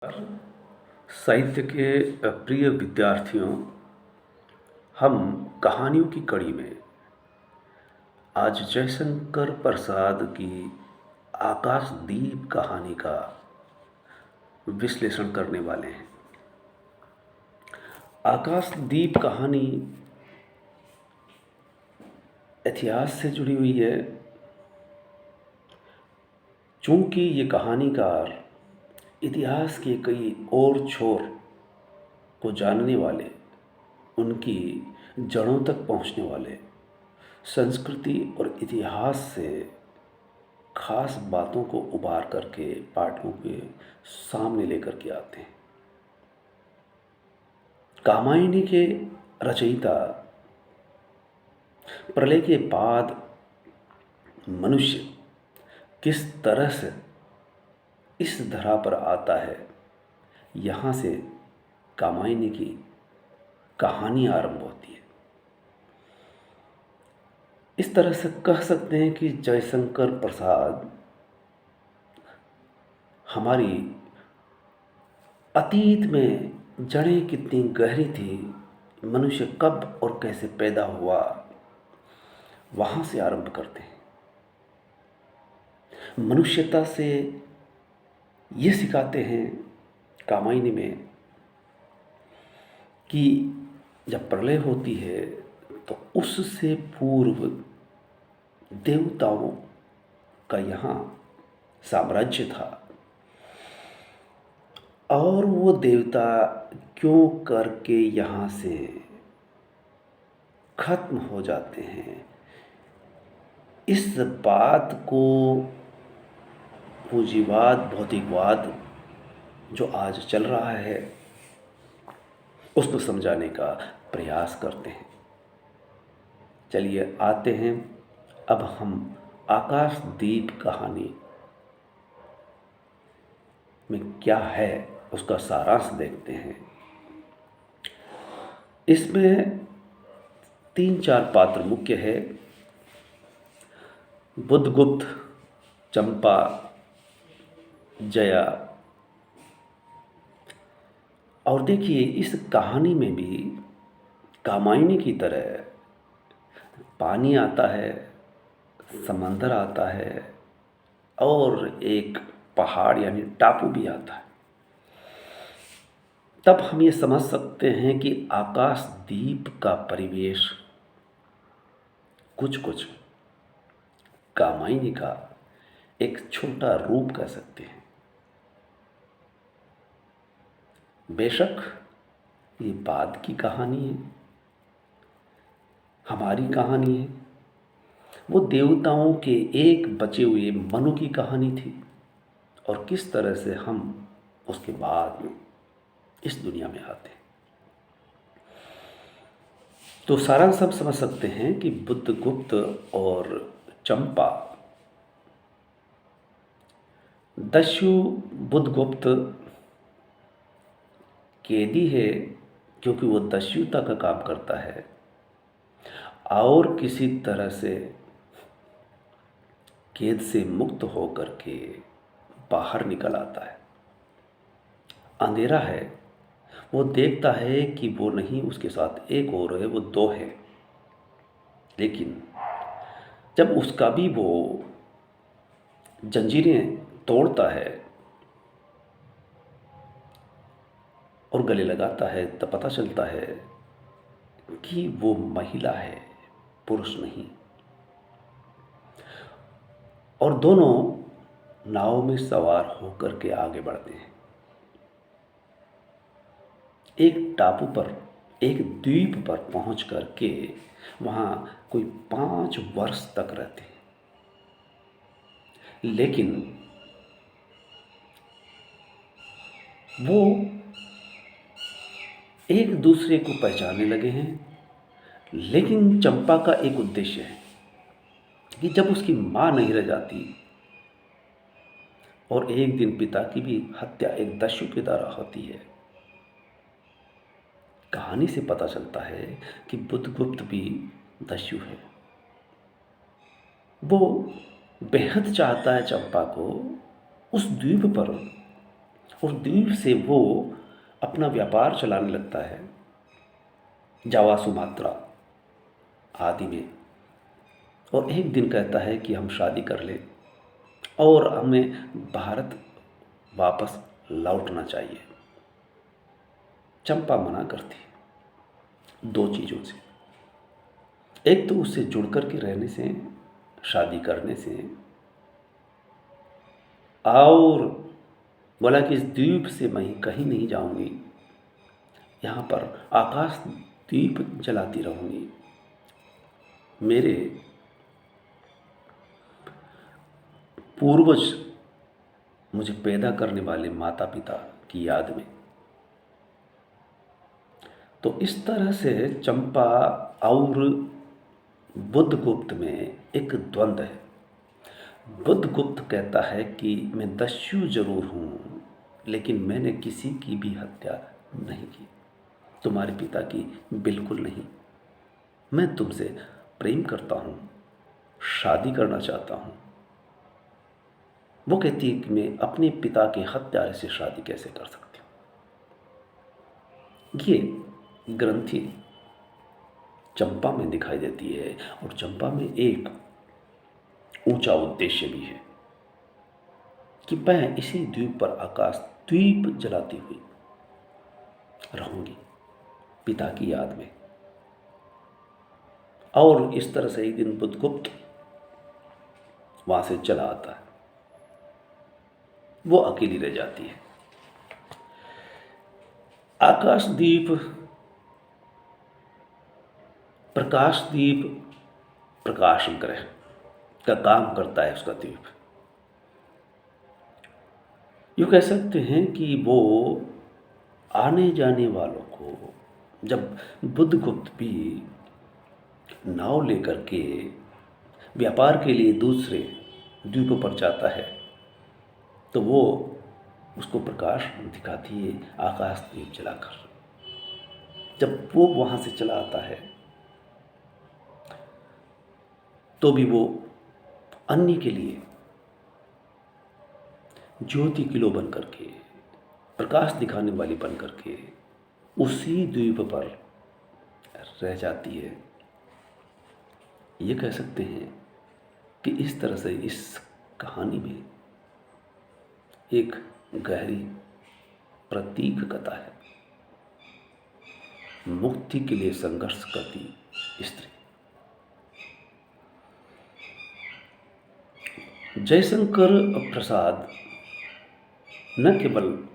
साहित्य के प्रिय विद्यार्थियों, हम कहानियों की कड़ी में आज जयशंकर प्रसाद की आकाशदीप कहानी का विश्लेषण करने वाले हैं। आकाशदीप कहानी इतिहास से जुड़ी हुई है, चूंकि ये कहानीकार इतिहास के कई और छोर को जानने वाले, उनकी जड़ों तक पहुंचने वाले, संस्कृति और इतिहास से खास बातों को उभार करके पाठकों के सामने लेकर के आते हैं। कामायनी के रचयिता प्रलय के बाद मनुष्य किस तरह से इस धरा पर आता है, यहाँ से कामायनी की कहानी आरंभ होती है। इस तरह से कह सकते हैं कि जयशंकर प्रसाद हमारी अतीत में जड़ें कितनी गहरी थी, मनुष्य कब और कैसे पैदा हुआ, वहाँ से आरंभ करते हैं। मनुष्यता से ये सिखाते हैं कामायनी में कि जब प्रलय होती है तो उससे पूर्व देवताओं का यहाँ साम्राज्य था, और वो देवता क्यों करके यहाँ से खत्म हो जाते हैं, इस बात को पूंजीवाद भौतिकवाद जो आज चल रहा है उसको समझाने का प्रयास करते हैं। चलिए आते हैं, अब हम आकाशदीप कहानी में क्या है उसका सारांश देखते हैं। इसमें 3-4 पात्र मुख्य है: बुद्धगुप्त, चंपा, जया। और देखिए, इस कहानी में भी कामायनी की तरह पानी आता है, समंदर आता है और एक पहाड़ यानी टापू भी आता है। तब हम ये समझ सकते हैं कि आकाशदीप का परिवेश कुछ कुछ कामायनी का एक छोटा रूप कह सकते हैं। बेशक ये बाद की कहानी है, हमारी कहानी है। वो देवताओं के एक बचे हुए मनु की कहानी थी, और किस तरह से हम उसके बाद में इस दुनिया में आते हैं। तो सारांश हम समझ सकते हैं कि बुद्धगुप्त और चंपा, दस्यु बुद्धगुप्त कैदी है क्योंकि वो दस्युता का काम करता है, और किसी तरह से कैद से मुक्त होकर के बाहर निकल आता है। अंधेरा है, वो देखता है कि वो नहीं, उसके साथ एक और है, वो 2 है। लेकिन जब उसका भी वो जंजीरें तोड़ता है और गले लगाता है, तब पता चलता है कि वो महिला है, पुरुष नहीं। और दोनों नाव में सवार होकर के आगे बढ़ते हैं। एक टापू पर, एक द्वीप पर पहुंच करके वहाँ कोई 5 वर्ष तक रहते हैं। लेकिन वो एक दूसरे को पहचानने लगे हैं। लेकिन चंपा का एक उद्देश्य है कि जब उसकी माँ नहीं रह जाती, और एक दिन पिता की भी हत्या एक दस्यु के द्वारा होती है, कहानी से पता चलता है कि बुद्धगुप्त भी दस्यु है। वो बेहद चाहता है चंपा को उस द्वीप पर और द्वीप से वो अपना व्यापार चलाने लगता है जावा, सुमात्रा आदि में। और एक दिन कहता है कि हम शादी कर लें और हमें भारत वापस लौटना चाहिए। चंपा मना करती है दो चीज़ों से। एक तो उससे जुड़ कर के रहने से, शादी करने से, और बोला कि इस द्वीप से मैं कहीं नहीं जाऊंगी, यहाँ पर आकाश दीप जलाती रहूंगी। मेरे पूर्वज मुझे पैदा करने वाले माता पिता की याद में। तो इस तरह से चंपा और बुद्धगुप्त में एक द्वंद्व है। बुद्धगुप्त कहता है कि मैं दस्यु जरूर हूँ, लेकिन मैंने किसी की भी हत्या नहीं की, तुम्हारे पिता की बिल्कुल नहीं। मैं तुमसे प्रेम करता हूँ, शादी करना चाहता हूँ। वो कहती है कि मैं अपने पिता के हत्यारे से शादी कैसे कर सकती हूँ। ये ग्रंथि चंपा में दिखाई देती है, और चंपा में एक ऊंचा उद्देश्य भी है कि मैं इसी द्वीप पर आकाश द्वीप जलाती हुई रहूंगी पिता की याद में। और इस तरह से एक दिन बुद्धगुप्त वहां से चला आता है, वो अकेली रह जाती है। आकाशदीप, प्रकाशदीप, प्रकाश ग्रह का काम करता है उसका द्वीप। यूँ कह सकते हैं कि वो आने जाने वालों को, जब बुद्धगुप्त भी नाव लेकर के व्यापार के लिए दूसरे द्वीपों पर जाता है, तो वो उसको प्रकाश दिखाती है आकाश दीप जलाकर। जब वो वहाँ से चला आता है तो भी वो अन्य के लिए ज्योति किलो बन करके, प्रकाश दिखाने वाली बन करके उसी द्वीप पर रह जाती है। ये कह सकते हैं कि इस तरह से इस कहानी में एक गहरी प्रतीक कथा है। मुक्ति के लिए संघर्ष करती स्त्री। जयशंकर प्रसाद न केवल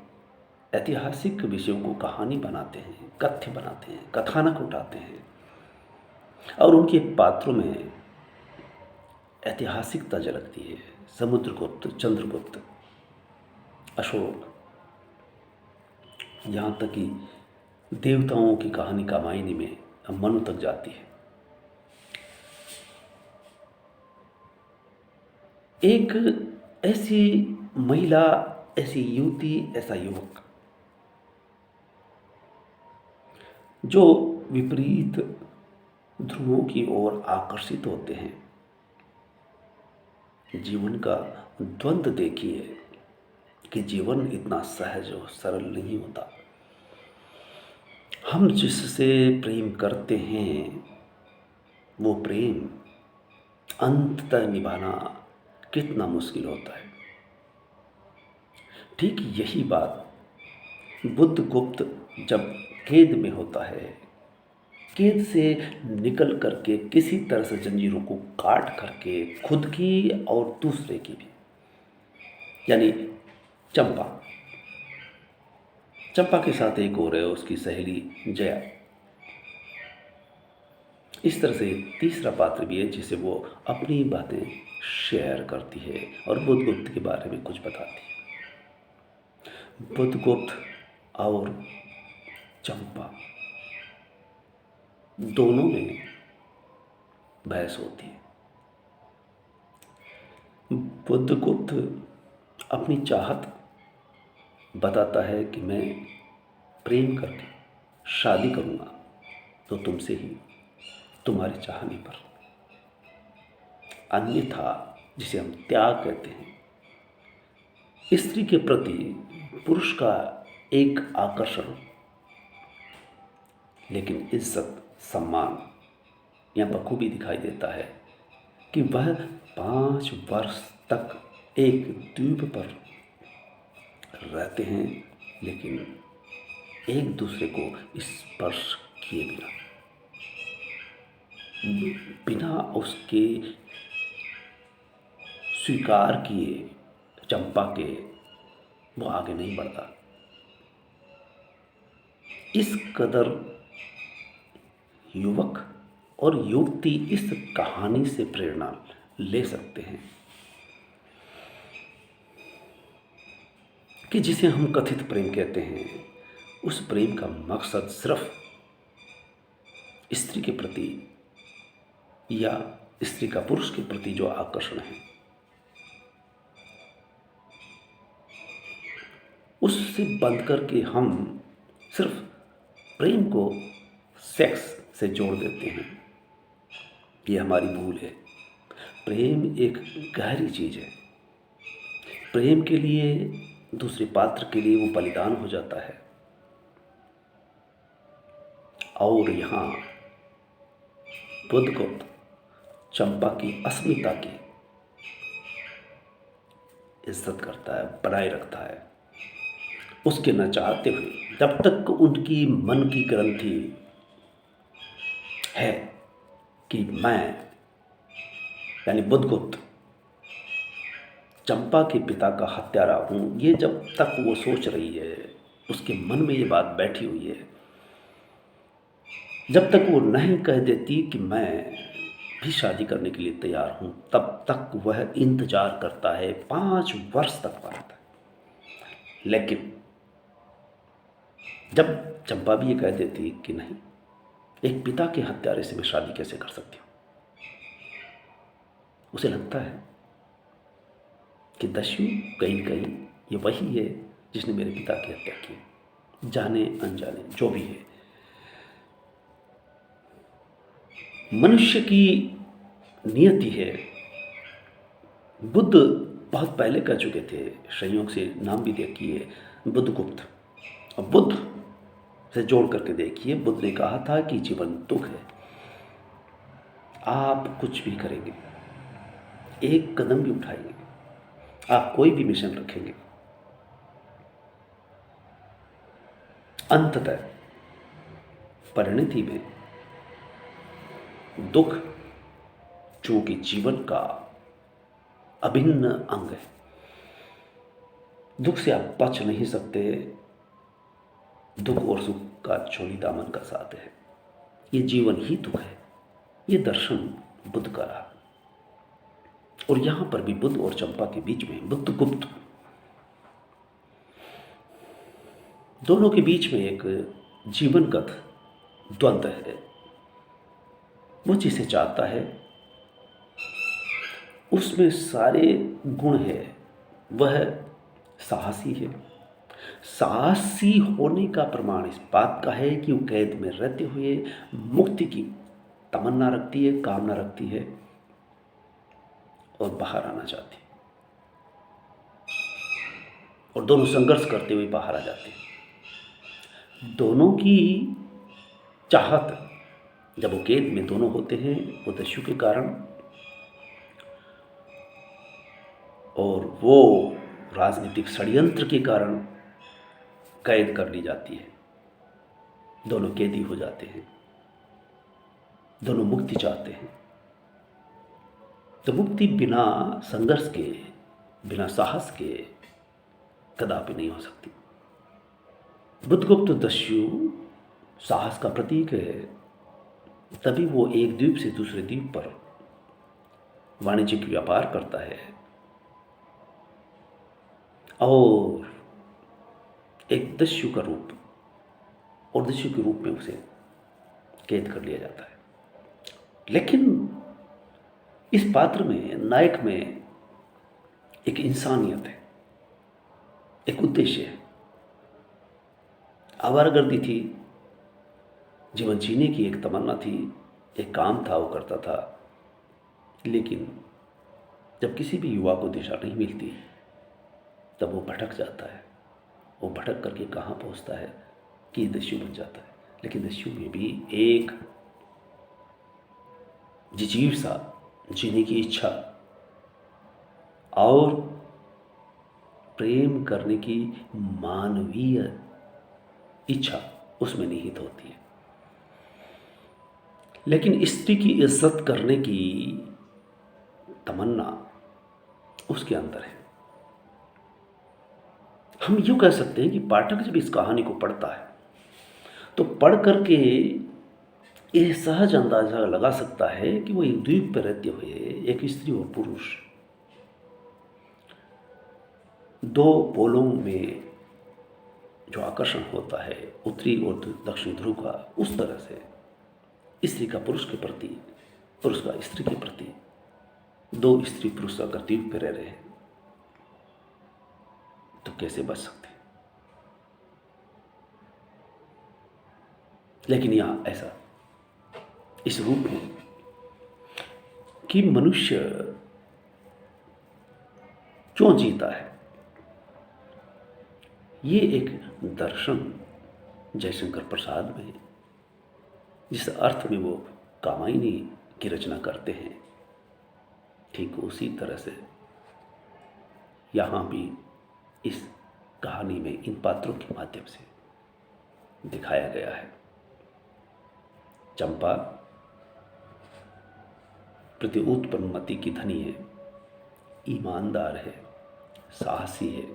ऐतिहासिक विषयों को कहानी बनाते हैं, कथ्य बनाते हैं, कथानक उठाते हैं, और उनके पात्रों में ऐतिहासिकता झलकती है। समुद्रगुप्त, चंद्रगुप्त, अशोक, यहाँ तक कि देवताओं की कहानी कामायनी में मनु तक जाती है। एक ऐसी महिला, ऐसी युवती, ऐसा युवक जो विपरीत ध्रुवों की ओर आकर्षित होते हैं। जीवन का द्वंद्व देखिए कि जीवन इतना सहज और सरल नहीं होता। हम जिससे प्रेम करते हैं वो प्रेम अंत तक निभाना कितना मुश्किल होता है। ठीक यही बात बुद्धगुप्त जब कैद में होता है, कैद से निकल करके किसी तरह से जंजीरों को काट करके खुद की और दूसरे की भी, यानी चंपा के साथ एक और है उसकी सहेली जया। इस तरह से तीसरा पात्र भी है जिसे वो अपनी बातें शेयर करती है और बुद्धगुप्त के बारे में कुछ बताती है। बुद्धगुप्त और चंपा दोनों में बहस होती है। बुद्धगुप्त अपनी चाहत बताता है कि मैं प्रेम करके शादी करूंगा तो तुमसे ही, तुम्हारे चाहने पर। अन्यथा, जिसे हम त्याग कहते हैं, स्त्री के प्रति पुरुष का एक आकर्षण, लेकिन इज्जत सम्मान यहाँ बखूबी दिखाई देता है कि वह 5 वर्ष तक एक द्वीप पर रहते हैं, लेकिन एक दूसरे को स्पर्श किए बिना, बिना उसके स्वीकार किए चंपा के वो आगे नहीं बढ़ता। इस कदर युवक और युवती इस कहानी से प्रेरणा ले सकते हैं कि जिसे हम कथित प्रेम कहते हैं, उस प्रेम का मकसद सिर्फ स्त्री के प्रति या स्त्री का पुरुष के प्रति जो आकर्षण है, उससे बंद करके हम सिर्फ प्रेम को सेक्स से जोड़ देते हैं। ये हमारी भूल है। प्रेम एक गहरी चीज़ है। प्रेम के लिए, दूसरे पात्र के लिए वो बलिदान हो जाता है। और यहाँ बुद्धगुप्त चंपा की अस्मिता की इज्जत करता है, बनाए रखता है, उसके न चाहते हुए। जब तक उनकी मन की ग्रंथि है कि मैं यानी बुद्धगुप्त चंपा के पिता का हत्यारा हूँ, ये जब तक वो सोच रही है, उसके मन में ये बात बैठी हुई है, जब तक वो नहीं कह देती कि मैं भी शादी करने के लिए तैयार हूँ, तब तक वह इंतजार करता है। 5 वर्ष तक रहता है। लेकिन जब चंपा भी ये कह देती कि नहीं, एक पिता के हत्यारे से मैं शादी कैसे कर सकती हूँ, उसे लगता है कि दस्यु कहीं कहीं ये वही है जिसने मेरे पिता की हत्या की, जाने अनजाने जो भी है। मनुष्य की नियति है। बुद्ध बहुत पहले कह चुके थे, संयोग से नाम भी देखिए बुद्धगुप्त। अब बुद्ध से जोड़ करके देखिए, बुद्ध ने कहा था कि जीवन दुख है, आप कुछ भी करेंगे, एक कदम भी उठाएंगे, आप कोई भी मिशन रखेंगे, अंततः परिणति में दुख, चूंकि जीवन का अभिन्न अंग है, दुख से आप बच नहीं सकते। दुख और सुख का चोली दामन का साथ है, ये जीवन ही दुख है। ये दर्शन बुद्ध का रहा। और यहां पर भी बुद्ध और चंपा के बीच में बुद्धगुप्त, दोनों के बीच में एक जीवनगत द्वंद्व है। वो जिसे चाहता है उसमें सारे गुण है, वह साहसी है। साहसी होने का प्रमाण इस बात का है कि वो कैद में रहते हुए मुक्ति की तमन्ना रखती है, कामना रखती है और बाहर आना चाहती है। और दोनों संघर्ष करते हुए बाहर आ जाते हैं। दोनों की चाहत, जब वो कैद में दोनों होते हैं, वो दस्यु के कारण और वो राजनीतिक षड्यंत्र के कारण कैद कर ली जाती है। दोनों कैदी हो जाते हैं, दोनों मुक्ति चाहते हैं। तो मुक्ति बिना संघर्ष के, बिना साहस के कदापि नहीं हो सकती। बुद्धगुप्त दस्यु साहस का प्रतीक है, तभी वो एक द्वीप से दूसरे द्वीप पर वाणिज्यिक व्यापार करता है और एक दस्यु का रूप और दस्यु के रूप में उसे कैद कर लिया जाता है। लेकिन इस पात्र में, नायक में एक इंसानियत है, एक उद्देश्य है। आवारागर्दी थी, जीवन जीने की एक तमन्ना थी, एक काम था, वो करता था। लेकिन जब किसी भी युवा को दिशा नहीं मिलती, तब वो भटक जाता है वो भटक करके कहाँ पहुँचता है कि दस्यु बन जाता है। लेकिन दस्यु में भी एक जिजीविषा, जीने की इच्छा और प्रेम करने की मानवीय इच्छा उसमें निहित होती है। लेकिन स्त्री की इज्जत करने की तमन्ना उसके अंदर है। हम यूँ कह सकते हैं कि पाठक जब इस कहानी को पढ़ता है तो पढ़ करके ये सहज अंदाजा लगा सकता है कि वो एक द्वीप पर रहते हुए एक स्त्री और पुरुष दो पोलों में जो आकर्षण होता है उत्तरी और दक्षिणी ध्रुव का, उस तरह से स्त्री का पुरुष के प्रति, पुरुष का स्त्री के प्रति, दो स्त्री पुरुष अगर द्वीप पर रह रहे हैं तो कैसे बच सकते हैं। लेकिन यहाँ ऐसा इस रूप में कि मनुष्य क्यों जीता है, ये एक दर्शन जयशंकर प्रसाद में जिस अर्थ में वो कामायनी की रचना करते हैं, ठीक उसी तरह से यहाँ भी इस कहानी में इन पात्रों के माध्यम से दिखाया गया है। चंपा प्रति उत्पन्नमति की धनी है, ईमानदार है, साहसी है,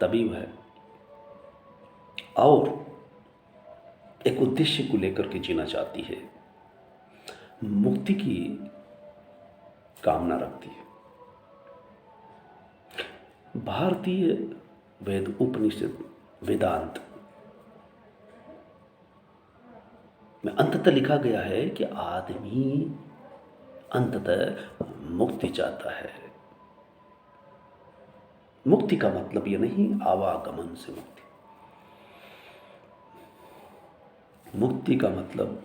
तबीब है और एक उद्देश्य को लेकर के जीना चाहती है, मुक्ति की कामना रखती है। भारतीय वेद उपनिषद वेदांत में अंततः लिखा गया है कि आदमी अंततः मुक्ति चाहता है। मुक्ति का मतलब ये नहीं आवागमन से मुक्ति, मुक्ति का मतलब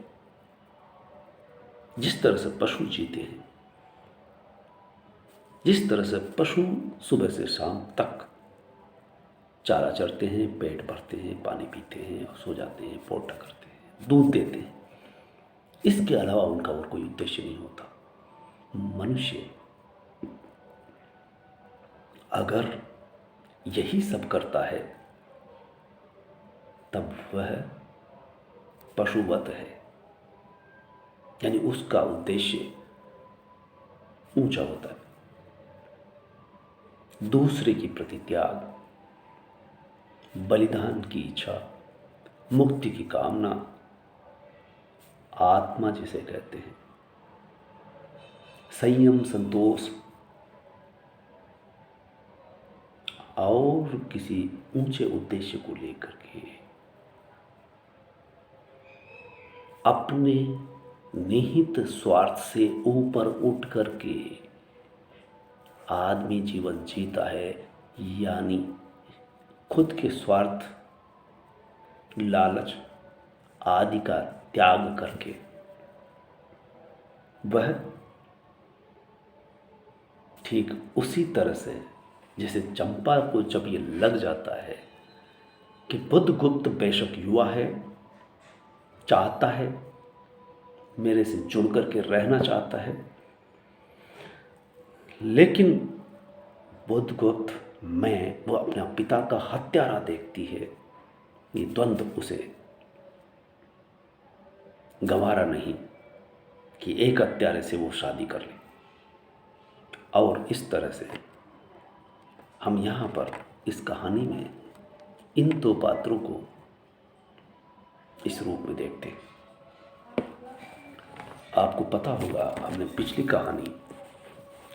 जिस तरह से पशु जीते हैं, जिस तरह से पशु सुबह से शाम तक चारा चरते हैं, पेट भरते हैं, पानी पीते हैं और सो जाते हैं, पोटा करते हैं, दूध देते हैं, इसके अलावा उनका और कोई उद्देश्य नहीं होता। मनुष्य अगर यही सब करता है तब वह पशुवत है, यानी उसका उद्देश्य ऊंचा होता है। दूसरे के प्रति त्याग, बलिदान की इच्छा, मुक्ति की कामना, आत्मा जिसे कहते हैं, संयम, संतोष और किसी ऊंचे उद्देश्य को लेकर के अपने निहित स्वार्थ से ऊपर उठ करके आदमी जीवन जीता है, यानी खुद के स्वार्थ, लालच आदि का त्याग करके वह ठीक उसी तरह से जैसे चंपा को जब ये लग जाता है कि बुद्धगुप्त बेशक युवा है, चाहता है, मेरे से जुड़ करके रहना चाहता है, लेकिन बुद्धगुप्त में वो अपने पिता का हत्यारा देखती है, ये द्वंद्व उसे गंवारा नहीं कि एक हत्यारे से वो शादी कर ले। और इस तरह से हम यहाँ पर इस कहानी में इन दो पात्रों को इस रूप में देखते हैं। आपको पता होगा, हमने पिछली कहानी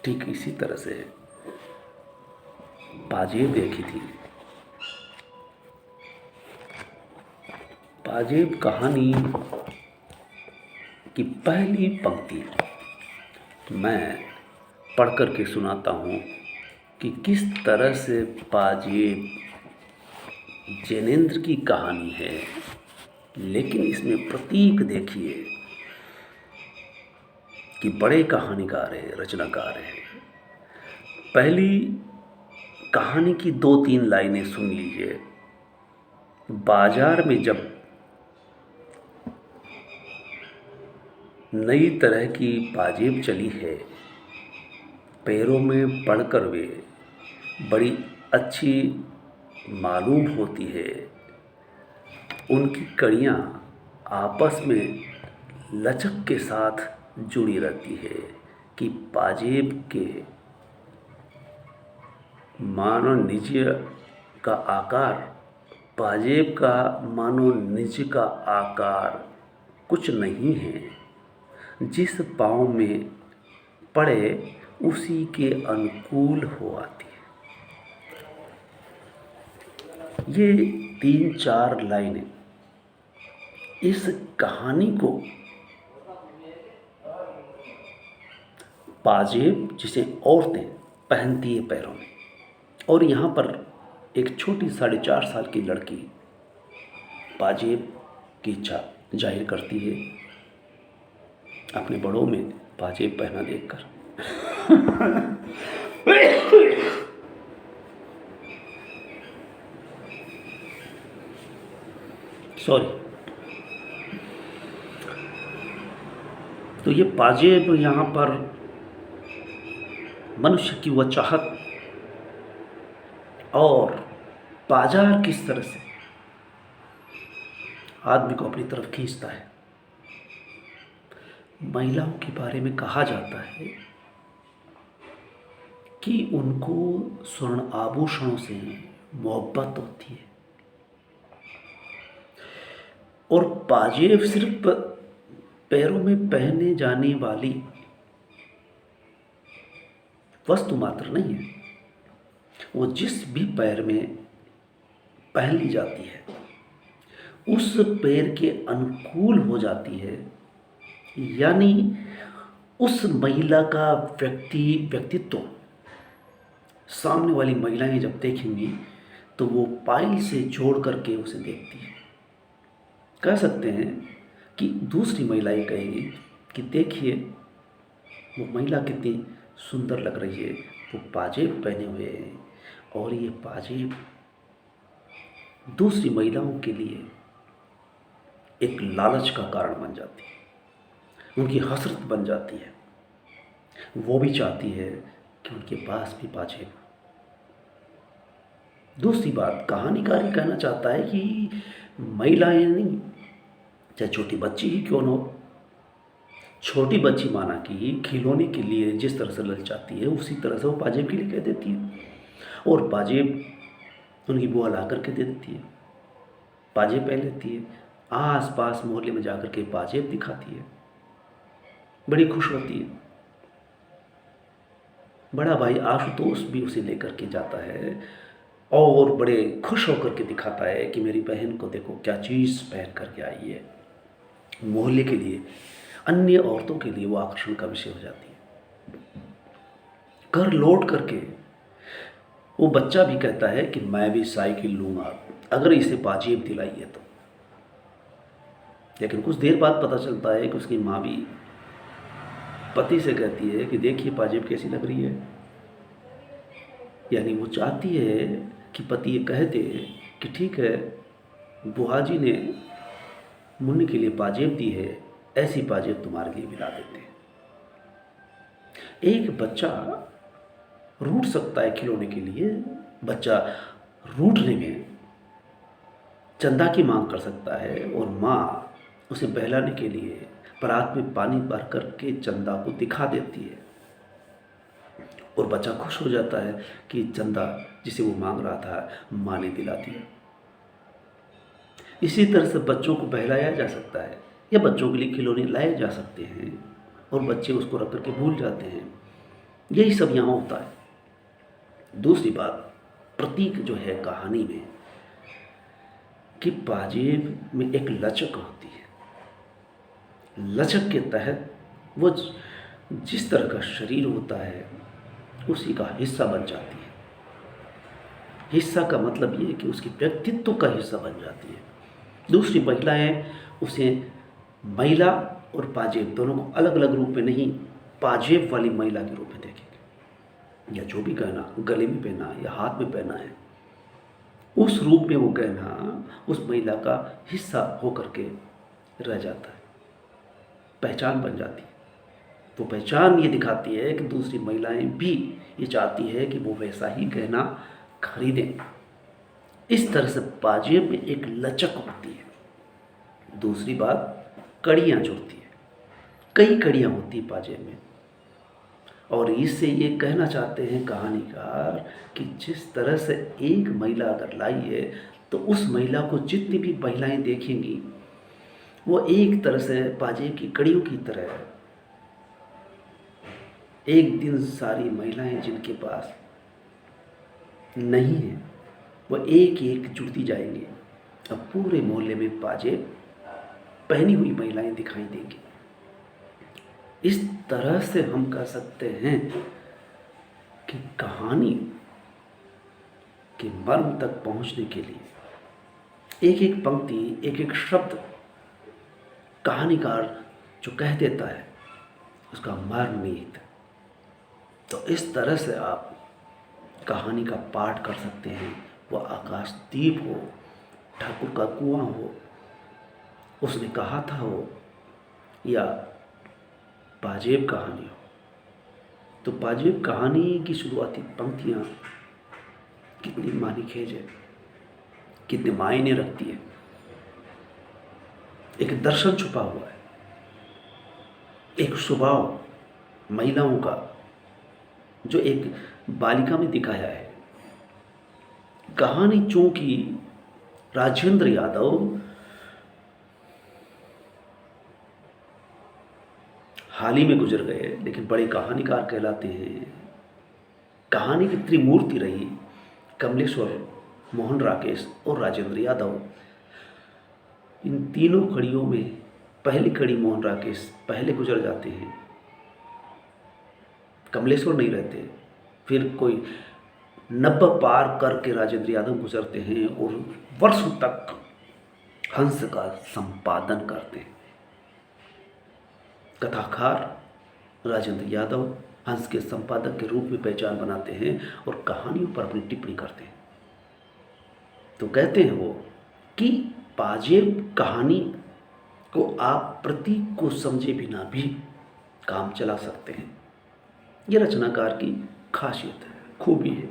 ठीक इसी तरह से पाजेब देखी थी। पाजेब कहानी की पहली पंक्ति मैं पढ़ कर के सुनाता हूँ कि किस तरह से पाजेब जैनेन्द्र की कहानी है, लेकिन इसमें प्रतीक देखिए कि बड़े कहानीकार हैं, रचनाकार हैं। पहली कहानी की 2-3 लाइनें सुन लीजिए। बाजार में जब नई तरह की पाजेब चली है, पैरों में पड़कर वे बड़ी अच्छी मालूम होती है। उनकी कड़ियाँ आपस में लचक के साथ जुड़ी रहती है कि पाजेब के मानो निज का आकार, पाजेब का मानो निज का आकार कुछ नहीं है। जिस पाँव में पड़े उसी के अनुकूल हो आती है। ये 3-4 लाइनें इस कहानी को पाजेब जिसे औरतें पहनती है पैरों में, और यहाँ पर एक छोटी 4.5 साल की लड़की पाजेब की इच्छा जाहिर करती है अपने बड़ों में पाजेब पहना देखकर। सॉरी। तो ये पाजेब यहाँ पर मनुष्य की वह चाहत और बाजार किस तरह से आदमी को अपनी तरफ खींचता है। महिलाओं के बारे में कहा जाता है कि उनको स्वर्ण आभूषणों से मोहब्बत होती है, और पाजेब सिर्फ पैरों में पहने जाने वाली वस्तु मात्र नहीं है, वो जिस भी पैर में पहन ली जाती है उस पैर के अनुकूल हो जाती है। यानी उस महिला का व्यक्तित्व सामने वाली महिलाएं जब देखेंगी तो वो पायल से जोड़ करके उसे देखती है। कह सकते हैं कि दूसरी महिलाएं कहेंगी कि देखिए वो महिला कितनी सुंदर लग रही है, वो पाजेब पहने हुए हैं, और ये पाजेब दूसरी महिलाओं के लिए एक लालच का कारण बन जाती है, उनकी हसरत बन जाती है। वो भी चाहती है कि उनके पास भी पाजेब हो। दूसरी बात, कहानीकार ये कहना चाहता है कि महिलाएं नहीं, चाहे छोटी बच्ची ही क्यों न हो, छोटी बच्ची माना कि खिलौने के लिए जिस तरह से ललचाती है उसी तरह से वो पाजेब के लिए कह देती है, और पाजेब उनकी बुआ ला करके दे देती है, पाजेब पहन लेती है, आस पास मोहल्ले में जाकर के पाजेब दिखाती है, बड़ी खुश होती है। बड़ा भाई आशुतोष भी उसे लेकर के जाता है और बड़े खुश होकर के दिखाता है कि मेरी बहन को देखो क्या चीज़ पहन करके आई है। मोहल्ले के लिए, अन्य औरतों के लिए वो आकर्षण का विषय हो जाती है। घर लौट करके वो बच्चा भी कहता है कि मैं भी साइकिल लूँगा अगर इसे पाजेब दिलाई है तो। लेकिन कुछ देर बाद पता चलता है कि उसकी माँ भी पति से कहती है कि देखिए पाजेब कैसी लग रही है। यानी वो चाहती है कि पति ये कह दे कि ठीक है, बुआ जी ने मुन्नी के लिए पाजेब दी है, ऐसी पाजेब तुम्हारे लिए भी ला देते हैं। एक बच्चा रूठ सकता है खिलौने के लिए, बच्चा रूठने में चंदा की मांग कर सकता है, और माँ उसे बहलाने के लिए परात में पानी भर करके चंदा को दिखा देती है, और बच्चा खुश हो जाता है कि चंदा जिसे वो मांग रहा था माँ ने दिला दिया। इसी तरह से बच्चों को बहलाया जा सकता है, या बच्चों के लिए खिलौने लाए जा सकते हैं और बच्चे उसको रख करके भूल जाते हैं। यही सब यहाँ होता है। दूसरी बात, प्रतीक जो है कहानी में कि पाजेब में एक लचक होती है, लचक के तहत वो जिस तरह का शरीर होता है उसी का हिस्सा बन जाती है। हिस्सा का मतलब ये है कि उसके व्यक्तित्व का हिस्सा बन जाती है। दूसरी महिलाएं उसे महिला और पाजेब दोनों को अलग अलग रूप में नहीं, पाजेब वाली महिला के रूप में देखेंगे। या जो भी गहना गले में पहना या हाथ में पहना है, उस रूप में वो गहना उस महिला का हिस्सा होकर के रह जाता है, पहचान बन जाती है। वो पहचान ये दिखाती है कि दूसरी महिलाएं भी ये चाहती है कि वो वैसा ही गहना खरीदें। इस तरह से पाजेब में एक लचक होती है। दूसरी बात, कड़ियाँ जुड़ती है, कई कड़ियाँ होती हैं पाजेब में, और इससे ये कहना चाहते हैं कहानीकार कि जिस तरह से एक महिला अगर लाई है तो उस महिला को जितनी भी महिलाएं देखेंगी वो एक तरह से पाजेब की कड़ियों की तरह है। एक दिन सारी महिलाएं जिनके पास नहीं है वो एक एक जुड़ती जाएंगी, अब पूरे मोहल्ले में पाजेब पहनी हुई महिलाएं दिखाई देंगी। इस तरह से हम कह सकते हैं कि कहानी के मर्म तक पहुंचने के लिए एक एक पंक्ति, एक एक शब्द कहानीकार जो कह देता है उसका मर्म निहित है। तो इस तरह से आप कहानी का पाठ कर सकते हैं। वह आकाशदीप हो, ठाकुर का कुआं हो, उसने कहा था हो, या पाजेब कहानी हो। तो पाजेब कहानी की शुरुआती पंक्तियाँ कितनी मानीखेज है, कितने मायने रखती है। एक दर्शन छुपा हुआ है, एक स्वभाव महिलाओं का जो एक बालिका में दिखाया है। कहानी चूंकि राजेंद्र यादव हाल ही में गुजर गए लेकिन बड़े कहानीकार कहलाते हैं। कहानी की त्रिमूर्ति रही कमलेश्वर, मोहन राकेश और राजेंद्र यादव। इन तीनों कड़ियों में पहली कड़ी मोहन राकेश पहले गुजर जाते हैं, कमलेश्वर नहीं रहते। फिर कोई 90 पार करके राजेंद्र यादव गुजरते हैं और वर्षों तक हंस का संपादन करते हैं। कथाकार राजेंद्र यादव हंस के संपादक के रूप में पहचान बनाते हैं और कहानियों पर अपनी टिप्पणी करते हैं। तो कहते हैं वो कि पाजेब कहानी को आप प्रतीक को समझे बिना भी काम चला सकते हैं। ये रचनाकार की खासियत है, खूबी है।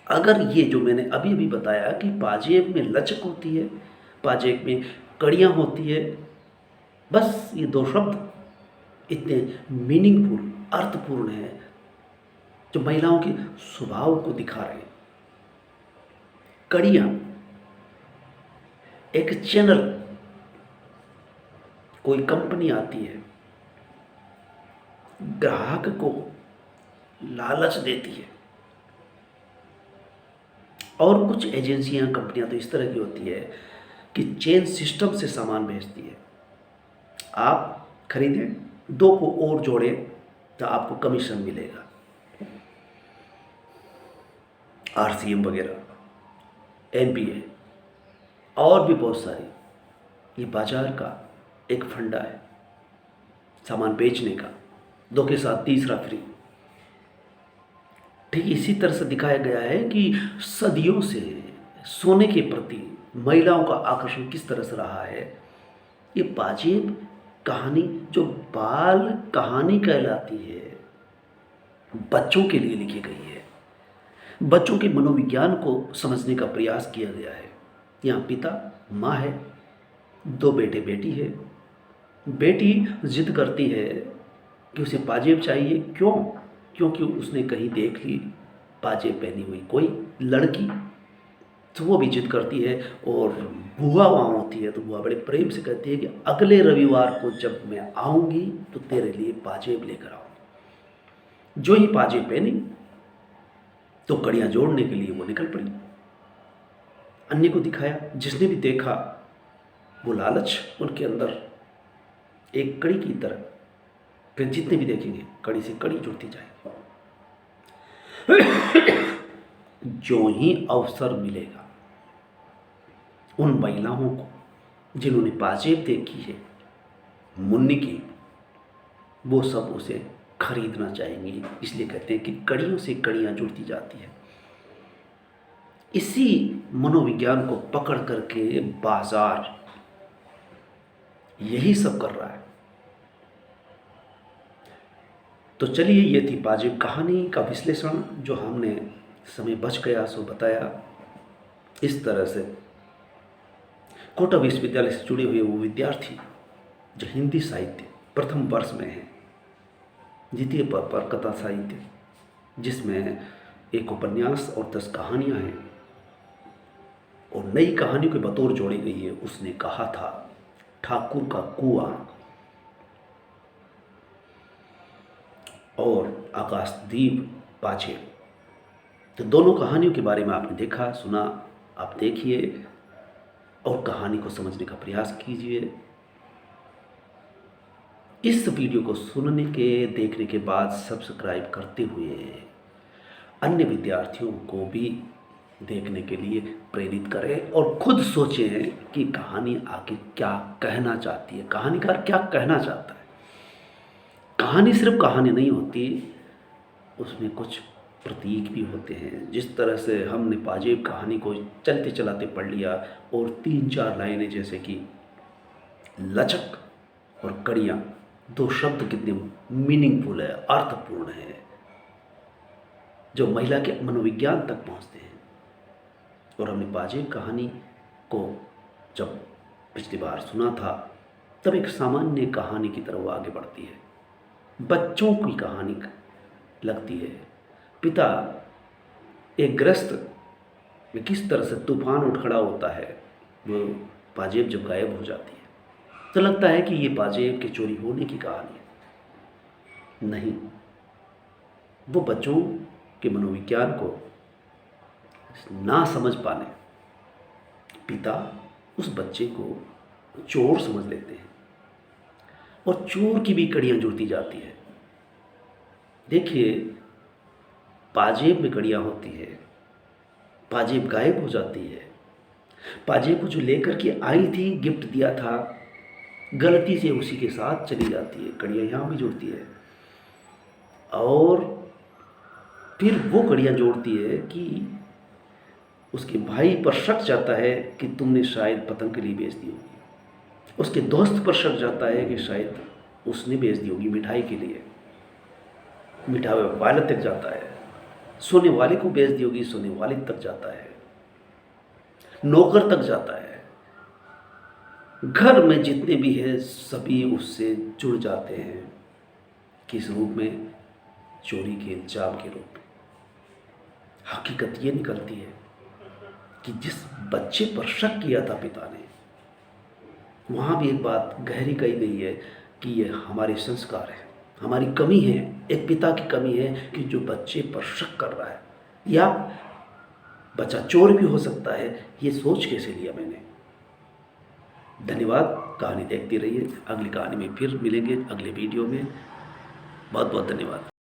अगर ये जो मैंने अभी अभी बताया कि पाजेब में लचक होती है, पाजेब में कड़ियाँ होती है, बस ये दो शब्द इतने मीनिंगफुल, अर्थपूर्ण है जो महिलाओं के स्वभाव को दिखा रहे हैं। कड़ियाँ एक चैनल, कोई कंपनी आती है, ग्राहक को लालच देती है, और कुछ एजेंसियां, कंपनियां तो इस तरह की होती है कि चेन सिस्टम से सामान भेजती है। आप खरीदें, 2 को और जोड़ें तो आपको कमीशन मिलेगा। RCM वगैरह, NPA और भी बहुत सारी। ये बाजार का एक फंडा है सामान बेचने का, 2 के साथ तीसरा फ्री। ठीक इसी तरह से दिखाया गया है कि सदियों से सोने के प्रति महिलाओं का आकर्षण किस तरह से रहा है। ये पाजेब कहानी जो बाल कहानी कहलाती है, बच्चों के लिए लिखी गई है। बच्चों के मनोविज्ञान को समझने का प्रयास किया गया है। यहाँ पिता, माँ है, 2 बेटे बेटी है। बेटी जिद करती है कि उसे पाजेब चाहिए। क्यों? क्योंकि उसने कहीं देख ली पाजेब पहनी हुई कोई लड़की, तो वो भी जिद करती है। और बुआ वहाँ होती है तो बुआ बड़े प्रेम से कहती है कि अगले रविवार को जब मैं आऊँगी तो तेरे लिए पाजेब लेकर आऊँगी। जो ही पाजेब पहनी तो कड़ियाँ जोड़ने के लिए वो निकल पड़ी। अन्य को दिखाया, जिसने भी देखा वो लालच उनके अंदर एक कड़ी की तरह, फिर जितने भी देखेंगे कड़ी से कड़ी जुड़ती जाएगी। जो ही अवसर मिलेगा उन महिलाओं को जिन्होंने पाजेब देखी है, मुन्नी की, वो सब उसे खरीदना चाहेंगे। इसलिए कहते हैं कि कड़ियों से कड़ियाँ जुड़ती जाती हैं। इसी मनोविज्ञान को पकड़ करके बाजार यही सब कर रहा है। तो चलिए, ये थी वाजिब कहानी का विश्लेषण, जो हमने समय बच गया सो बताया। इस तरह से कोटा विश्वविद्यालय से जुड़े हुए वो विद्यार्थी जो हिंदी साहित्य प्रथम वर्ष में हैं, द्वितीय पर कथा साहित्य, जिसमें एक उपन्यास और 10 कहानियाँ हैं और नई कहानियों के बतौर जोड़ी गई है। उसने कहा था ठाकुर का कुआं और आकाशदीप पाछे। तो दोनों कहानियों के बारे में आपने देखा सुना। आप देखिए और कहानी को समझने का प्रयास कीजिए। इस वीडियो को सुनने के देखने के बाद सब्सक्राइब करते हुए अन्य विद्यार्थियों को भी देखने के लिए प्रेरित करें और खुद सोचें कि कहानी आखिर क्या कहना चाहती है, कहानीकार क्या कहना चाहता है। कहानी सिर्फ कहानी नहीं होती, उसमें कुछ प्रतीक भी होते हैं। जिस तरह से हमने वाजिब कहानी को चलते चलाते पढ़ लिया और 3-4 लाइनें, जैसे कि लचक और कड़ियाँ, 2 शब्द कितने मीनिंगफुल है, अर्थपूर्ण है, जो महिला के मनोविज्ञान तक पहुँचते हैं। और हमने वाजिब कहानी को जब पिछली बार सुना था, तब एक सामान्य कहानी की तरह वो आगे बढ़ती है, बच्चों की कहानी लगती है। पिता एक ग्रस्त में किस तरह से तूफान उठ खड़ा होता है, वो वाजिब जब गायब हो जाती है तो लगता है कि ये वाजिब के चोरी होने की कहानी है। नहीं, वो बच्चों के मनोविज्ञान को ना समझ पाने पिता उस बच्चे को चोर समझ लेते हैं और चोर की भी कड़ियाँ जुड़ती जाती है। देखिए, वाजिब में कड़ियाँ होती है, वाजिब गायब हो जाती है। वाजिब को जो लेकर के आई थी, गिफ्ट दिया था, गलती से उसी के साथ चली जाती है, कड़ियाँ यहाँ भी जुड़ती है। और फिर वो कड़ियाँ जोड़ती है कि उसके भाई पर शक जाता है कि तुमने शायद पतंग के लिए बेच दी होगी। उसके दोस्त पर शक जाता है कि शायद उसने बेच दी होगी मिठाई के लिए। मिठाई वाले तक जाता है, सोने वाले को बेच दी होगी, सोने वाले तक जाता है, नौकर तक जाता है। घर में जितने भी हैं सभी उससे जुड़ जाते हैं। किस रूप में? चोरी के इल्जाम के रूप में। हकीकत ये निकलती है कि जिस बच्चे पर शक किया था पिता ने, वहाँ भी एक बात गहरी कही गई है कि ये हमारे संस्कार है, हमारी कमी है, एक पिता की कमी है कि जो बच्चे पर शक कर रहा है, या बच्चा चोर भी हो सकता है। ये सोच कैसे लिया मैंने? धन्यवाद। कहानी देखते रहिए। अगली कहानी में फिर मिलेंगे, अगले वीडियो में। बहुत बहुत धन्यवाद।